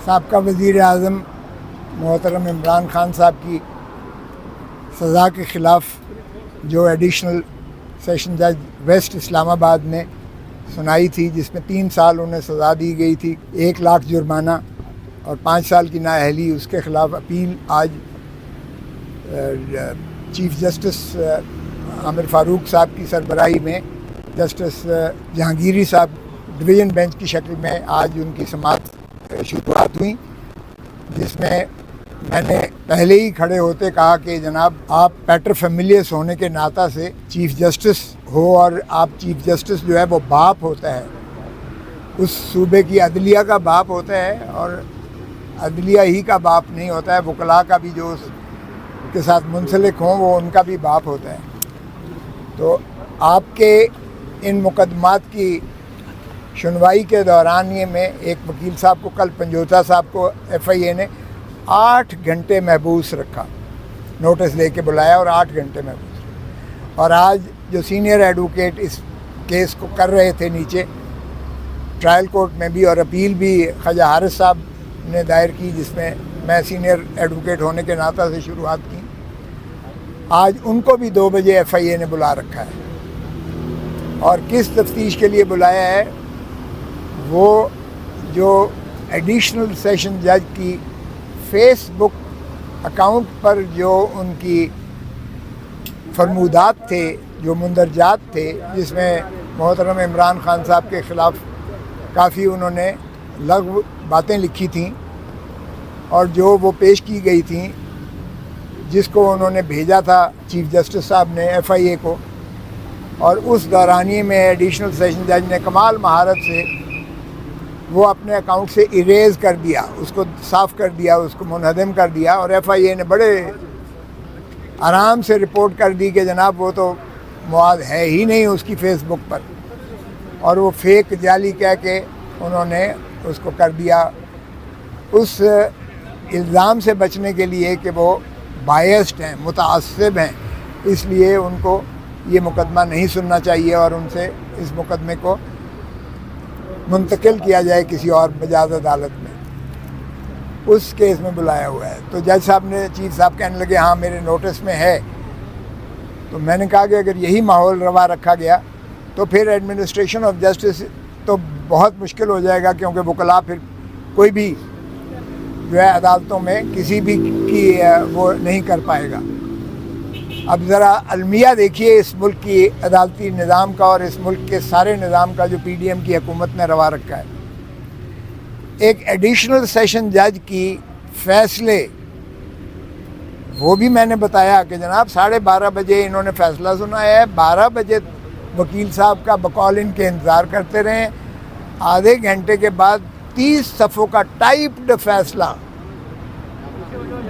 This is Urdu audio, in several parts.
سابقہ وزیر اعظم محترم عمران خان صاحب کی سزا کے خلاف جو ایڈیشنل سیشن جج ویسٹ اسلام آباد نے سنائی تھی، جس میں 3 سال انہیں سزا دی گئی تھی، 1 لاکھ جرمانہ اور 5 سال کی نااہلی، اس کے خلاف اپیل آج چیف جسٹس عامر فاروق صاحب کی سربراہی میں جسٹس جہانگیری صاحب ڈویژن بینچ کی شکل میں آج ان کی سماعت شروعات ہوئی، جس میں میں نے پہلے ہی کھڑے ہوتے کہا کہ جناب آپ پیٹر فیملیس ہونے کے ناطہ سے چیف جسٹس ہو، اور آپ چیف جسٹس جو ہے وہ باپ ہوتا ہے، اس صوبے کی عدلیہ کا باپ ہوتا ہے، اور عدلیہ ہی کا باپ نہیں ہوتا ہے، وکلاء کا بھی جو اس کے ساتھ منسلک ہوں وہ ان کا بھی باپ ہوتا ہے۔ تو آپ کے ان مقدمات کی سنوائی کے دوران یہ میں ایک وکیل صاحب کو کل پنجوتا صاحب کو FIA نے 8 گھنٹے محبوس رکھا، نوٹس لے کے بلایا اور 8 گھنٹے محبوس رکھا، اور آج جو سینئر ایڈوکیٹ اس کیس کو کر رہے تھے نیچے ٹرائل کورٹ میں بھی، اور اپیل بھی خواجہ حارث صاحب نے دائر کی، جس میں میں سینئر ایڈوکیٹ ہونے کے ناطہ سے شروعات کی، آج ان کو بھی 2 بجے FIA نے بلا رکھا ہے۔ اور کس تفتیش کے لیے بلایا ہے؟ وہ جو ایڈیشنل سیشن جج کی فیس بک اکاؤنٹ پر جو ان کی فرمودات تھے، جو مندرجات تھے، جس میں محترم عمران خان صاحب کے خلاف کافی انہوں نے لغو باتیں لکھی تھیں، اور جو وہ پیش کی گئی تھیں، جس کو انہوں نے بھیجا تھا چیف جسٹس صاحب نے FIA کو، اور اس دورانیے میں ایڈیشنل سیشن جج نے کمال مہارت سے وہ اپنے اکاؤنٹ سے ایریز کر دیا، اس کو صاف کر دیا، اس کو منہدم کر دیا، اور FIA نے بڑے آرام سے رپورٹ کر دی کہ جناب وہ تو مواد ہے ہی نہیں اس کی فیس بک پر، اور وہ فیک جعلی کہہ کے انہوں نے اس کو کر دیا، اس الزام سے بچنے کے لیے کہ وہ بائسڈ ہیں، متعصب ہیں، اس لیے ان کو یہ مقدمہ نہیں سننا چاہیے، اور ان سے اس مقدمے کو منتقل کیا جائے کسی اور مجاز عدالت میں، اس کیس میں بلایا ہوا ہے۔ تو جج صاحب نے، چیف صاحب کہنے لگے ہاں میرے نوٹس میں ہے، تو میں نے کہا کہ اگر یہی ماحول روا رکھا گیا تو پھر ایڈمنسٹریشن آف جسٹس تو بہت مشکل ہو جائے گا، کیونکہ وکلاء پھر کوئی بھی جو ہے عدالتوں میں کسی بھی کی وہ نہیں کر پائے گا۔ اب ذرا المیہ دیکھیے اس ملک کی عدالتی نظام کا، اور اس ملک کے سارے نظام کا جو PDM کی حکومت نے روا رکھا ہے۔ ایک ایڈیشنل سیشن جج کی فیصلے، وہ بھی میں نے بتایا کہ جناب 12:30 بجے انہوں نے فیصلہ سنایا ہے، 12 بجے وکیل صاحب کا بقول ان کے انتظار کرتے رہے، آدھے گھنٹے کے بعد 30 صفحوں کا ٹائپڈ فیصلہ،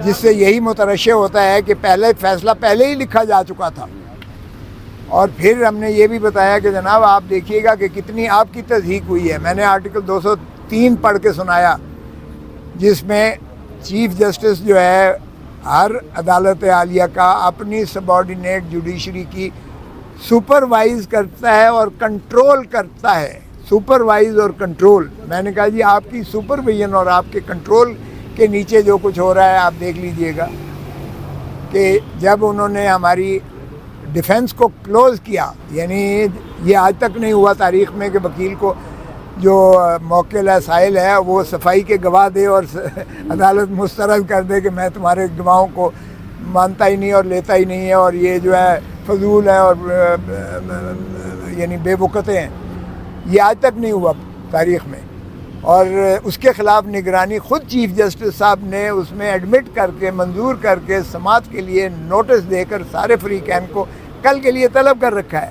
جس سے یہی مترشح ہوتا ہے کہ پہلے فیصلہ پہلے ہی لکھا جا چکا تھا۔ اور پھر ہم نے یہ بھی بتایا کہ جناب آپ دیکھیے گا کہ کتنی آپ کی تضحیق ہوئی ہے۔ میں نے آرٹیکل 203 پڑھ کے سنایا، جس میں چیف جسٹس جو ہے ہر عدالت عالیہ کا اپنی سبارڈینیٹ جوڈیشری کی سپروائز کرتا ہے اور کنٹرول کرتا ہے، سپروائز اور کنٹرول۔ میں نے کہا جی آپ کی سپرویژن اور آپ کے کنٹرول کے نیچے جو کچھ ہو رہا ہے آپ دیکھ لیجئے گا، کہ جب انہوں نے ہماری ڈیفنس کو کلوز کیا، یعنی یہ آج تک نہیں ہوا تاریخ میں کہ وکیل کو جو موکل ہے، سائل ہے، وہ صفائی کے گواہ دے اور عدالت مسترد کر دے کہ میں تمہارے گواہوں کو مانتا ہی نہیں اور لیتا ہی نہیں ہے، اور یہ جو ہے فضول ہے اور یعنی بے وقتے ہیں۔ یہ آج تک نہیں ہوا تاریخ میں، اور اس کے خلاف نگرانی خود چیف جسٹس صاحب نے اس میں ایڈمٹ کر کے، منظور کر کے، سماعت کے لیے نوٹس دے کر سارے فریقین کو کل کے لیے طلب کر رکھا ہے۔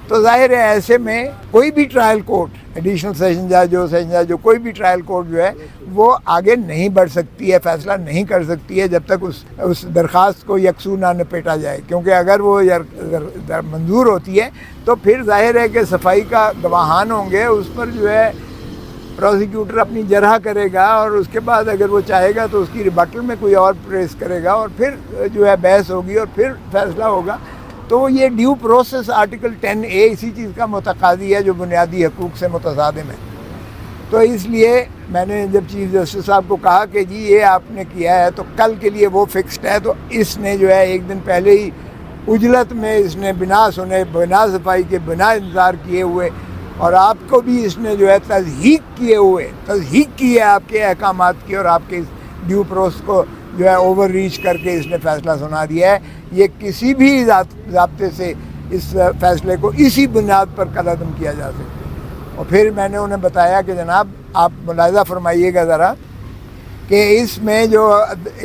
تو ظاہر ہے ایسے میں کوئی بھی ٹرائل کورٹ، ایڈیشنل سیشن جج ہو، سیشن جج ہو، کوئی بھی ٹرائل کورٹ جو ہے وہ آگے نہیں بڑھ سکتی ہے، فیصلہ نہیں کر سکتی ہے جب تک اس درخواست کو یکسو نہ نپیٹا جائے، کیونکہ اگر وہ منظور ہوتی ہے تو پھر ظاہر ہے کہ صفائی کا گواہان ہوں گے، اس پر جو ہے پروسیکیوٹر اپنی جرح کرے گا، اور اس کے بعد اگر وہ چاہے گا تو اس کی ریبٹل میں کوئی اور پریس کرے گا، اور پھر جو ہے بحث ہوگی اور پھر فیصلہ ہوگا۔ تو یہ ڈیو پروسیس آرٹیکل 10A اسی چیز کا متقاضی ہے جو بنیادی حقوق سے متصادم ہے۔ تو اس لیے میں نے جب چیف جسٹس صاحب کو کہا کہ جی یہ آپ نے کیا ہے تو کل کے لیے وہ فکسڈ ہے، تو اس نے جو ہے ایک دن پہلے ہی اجلت میں اس نے بنا سنے، بنا صفائی کے، بنا انتظار کیے ہوئے، اور آپ کو بھی اس نے جو ہے تصحیح کی ہے آپ کے احکامات کی، اور آپ کے ڈیو پروسیس کو جو ہے اوور ریچ کر کے اس نے فیصلہ سنا دیا ہے۔ یہ کسی بھی ضابطے سے اس فیصلے کو اسی بنیاد پر قلعدم کیا جا سکتا ہے۔ اور پھر میں نے انہیں بتایا کہ جناب آپ ملاحظہ فرمائیے گا ذرا کہ اس میں جو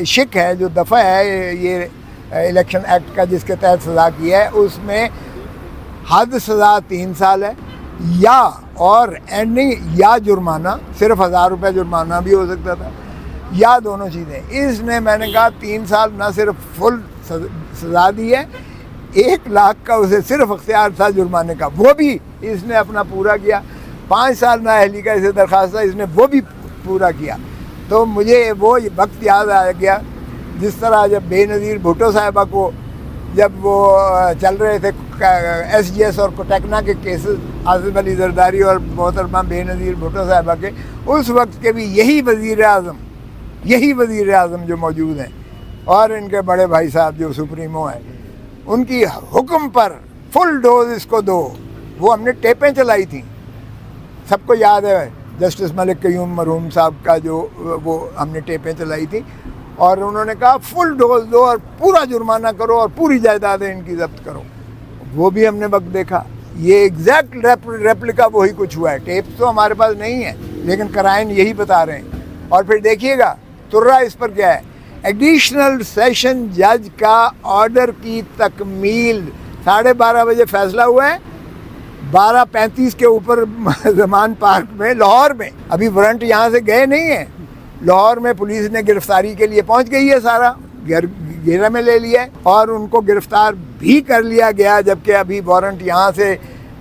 شک ہے، جو دفعہ ہے یہ الیکشن ایکٹ کا جس کے تحت سزا کی ہے، اس میں حد سزا 3 سال ہے، یا اور اینڈنگ یا جرمانہ، صرف 1000 روپے جرمانہ بھی ہو سکتا تھا، یا دونوں چیزیں۔ اس نے میں نے کہا 3 سال نہ صرف فل سزا دی ہے، 1 لاکھ کا اسے صرف اختیار تھا جرمانے کا، وہ بھی اس نے اپنا پورا کیا۔ 5 سال نااہلی کا اسے درخواست تھا، اس نے وہ بھی پورا کیا۔ تو مجھے وہ وقت یاد آ گیا جس طرح جب بے نظیر بھٹو صاحبہ کو جب وہ چل رہے تھے ایس جی ایس اور کوٹیکنا کے کیسز، آصف علی زرداری اور محترمہ بے نظیر بھٹو صاحبہ کے، اس وقت کے بھی یہی وزیر اعظم جو موجود ہیں اور ان کے بڑے بھائی صاحب جو سپریمو ہیں، ان کی حکم پر فل ڈوز اس کو دو، وہ ہم نے ٹیپیں چلائی تھیں، سب کو یاد ہے جسٹس ملک قیوم مرحوم صاحب کا جو وہ ہم نے ٹیپیں چلائی تھیں، اور انہوں نے کہا فل ڈوز دو اور پورا جرمانہ کرو اور پوری جائیدادیں ان کی ضبط کرو۔ وہ بھی ہم نے وقت دیکھا، یہ ایگزیکٹ ریپلیکا وہی کچھ ہوا ہے۔ ٹیپس تو ہمارے پاس نہیں ہے لیکن کرائن یہی بتا رہے ہیں۔ اور پھر دیکھیے گا ترا اس پر کیا ہے، ایڈیشنل سیشن جج کا آرڈر کی تکمیل، 12:30 بجے فیصلہ ہوا ہے، 12:35 کے اوپر زمان پارک میں لاہور میں، ابھی وارنٹ یہاں سے گئے نہیں ہیں، لاہور میں پولیس نے گرفتاری کے لیے پہنچ گئی ہے، سارا گھیرے میں لے لیا ہے اور ان کو گرفتار بھی کر لیا گیا، جبکہ ابھی وارنٹ یہاں سے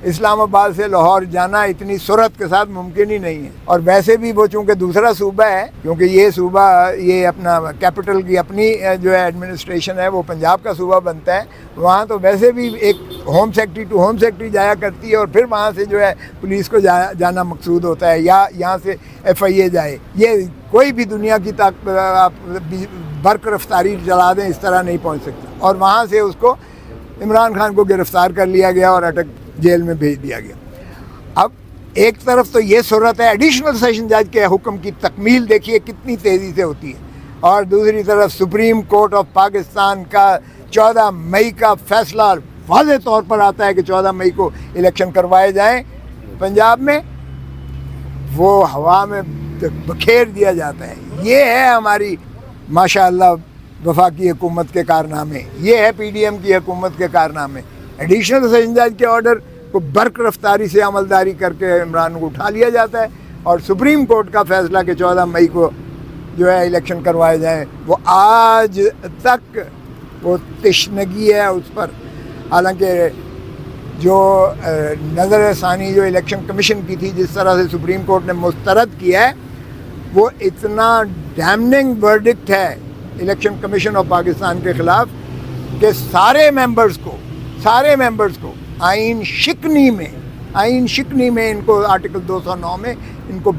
اسلام آباد سے لاہور جانا اتنی سرعت کے ساتھ ممکن ہی نہیں ہے۔ اور ویسے بھی وہ چونکہ دوسرا صوبہ ہے، کیونکہ یہ صوبہ یہ اپنا کیپٹل کی اپنی جو ہے ایڈمنسٹریشن ہے وہ پنجاب کا صوبہ بنتا ہے، وہاں تو ویسے بھی ایک home secretary to home secretary جایا کرتی ہے اور پھر وہاں سے جو ہے پولیس کو جانا مقصود ہوتا ہے، یا یہاں سے ایف آئی اے جائے۔ یہ کوئی بھی دنیا کی آپ برق رفتاری چلا دیں اس طرح نہیں پہنچ سکتا، اور وہاں سے اس کو عمران خان کو گرفتار کر لیا گیا اور اٹک جیل میں بھیج دیا گیا۔ اب ایک طرف تو یہ صورت ہے، ایڈیشنل سیشن جج کے حکم کی تکمیل دیکھیے کتنی تیزی سے ہوتی ہے، اور دوسری طرف سپریم کورٹ آف پاکستان کا 14 مئی کا فیصلہ واضح طور پر آتا ہے کہ 14 مئی کو الیکشن کروائے جائیں پنجاب میں، وہ ہوا میں بکھیر دیا جاتا ہے۔ یہ ہے ہماری ماشاءاللہ وفاقی حکومت کے کارنامے، یہ ہے پی ڈی ایم کی حکومت کے کارنامے۔ ایڈیشنل سیشن جج کے آرڈر کو برق رفتاری سے عملداری کر کے عمران کو اٹھا لیا جاتا ہے، اور سپریم کورٹ کا فیصلہ کہ 14 مئی کو جو ہے الیکشن کروائے جائیں، وہ آج تک وہ تشنگی ہے اس پر۔ حالانکہ جو نظر ثانی جو الیکشن کمیشن کی تھی، جس طرح سے سپریم کورٹ نے مسترد کیا ہے، وہ اتنا ڈیمننگ ورڈکٹ ہے الیکشن کمیشن آف پاکستان کے خلاف کہ سارے ممبرز کو آئین شکنی میں ان کو آرٹیکل 209 میں ان کو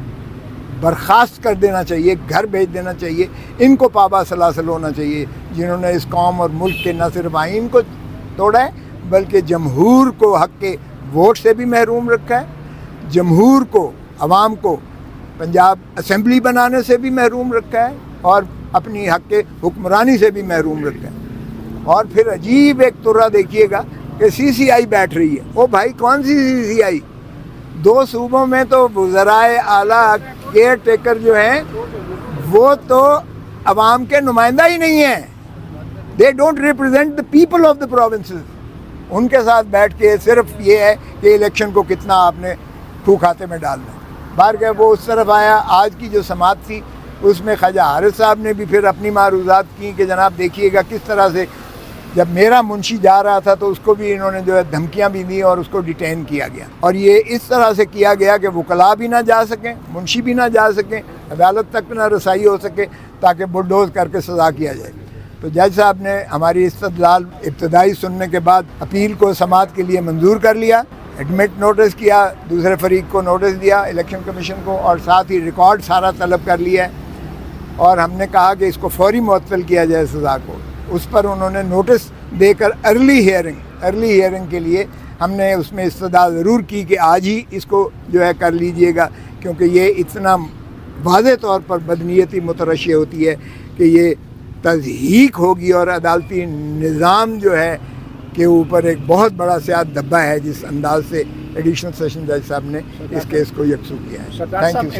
برخاست کر دینا چاہیے، گھر بھیج دینا چاہیے، ان کو پابا سلاسل ہونا چاہیے، جنہوں نے اس قوم اور ملک کے نہ صرف آئین کو توڑا ہے بلکہ جمہور کو حق کے ووٹ سے بھی محروم رکھا ہے، جمہور کو، عوام کو پنجاب اسمبلی بنانے سے بھی محروم رکھا ہے، اور اپنی حق کے حکمرانی سے بھی محروم رکھا ہے۔ اور پھر عجیب ایک طرح دیکھیے گا کہ سی سی آئی بیٹھ رہی ہے۔ او بھائی کون سی سی آئی؟ 2 صوبوں میں تو وزرائے اعلیٰ کیئر ٹیکر جو ہیں وہ تو عوام کے نمائندہ ہی نہیں ہیں، they don't represent the people of the provinces. ان کے ساتھ بیٹھ کے صرف یہ ہے کہ الیکشن کو کتنا آپ نے کھو کھاتے میں ڈالنا ہے۔ باہر کہ وہ اس طرف آیا، آج کی جو سماعت تھی اس میں خواجہ حارث صاحب نے بھی پھر اپنی معروضات کی کہ جناب دیکھیے گا کس طرح سے جب میرا منشی جا رہا تھا تو اس کو بھی انہوں نے جو ہے دھمکیاں بھی دیں اور اس کو ڈیٹین کیا گیا، اور یہ اس طرح سے کیا گیا کہ وکلاء بھی نہ جا سکیں، منشی بھی نہ جا سکیں، عدالت تک نہ رسائی ہو سکے، تاکہ بلڈوز کر کے سزا کیا جائے۔ تو جج صاحب نے ہماری استدلال ابتدائی سننے کے بعد اپیل کو سماعت کے لیے منظور کر لیا، ایڈمٹ نوٹس کیا، دوسرے فریق کو نوٹس دیا الیکشن کمیشن کو، اور ساتھ ہی ریکارڈ سارا طلب کر لیا ہے، اور ہم نے کہا کہ اس کو فوری معطل کیا جائے سزا کو۔ اس پر انہوں نے نوٹس دے کر ارلی ہیئرنگ کے لیے ہم نے اس میں استدعا ضرور کی کہ آج ہی اس کو جو ہے کر لیجئے گا، کیونکہ یہ اتنا واضح طور پر بدنیتی مترشح ہوتی ہے کہ یہ تضحیک ہوگی، اور عدالتی نظام جو ہے کے اوپر ایک بہت بڑا سیاہ دھبا ہے جس انداز سے ایڈیشنل سیشن جج صاحب نے اس کیس کو یکسو کیا ہے۔ Thank you sir.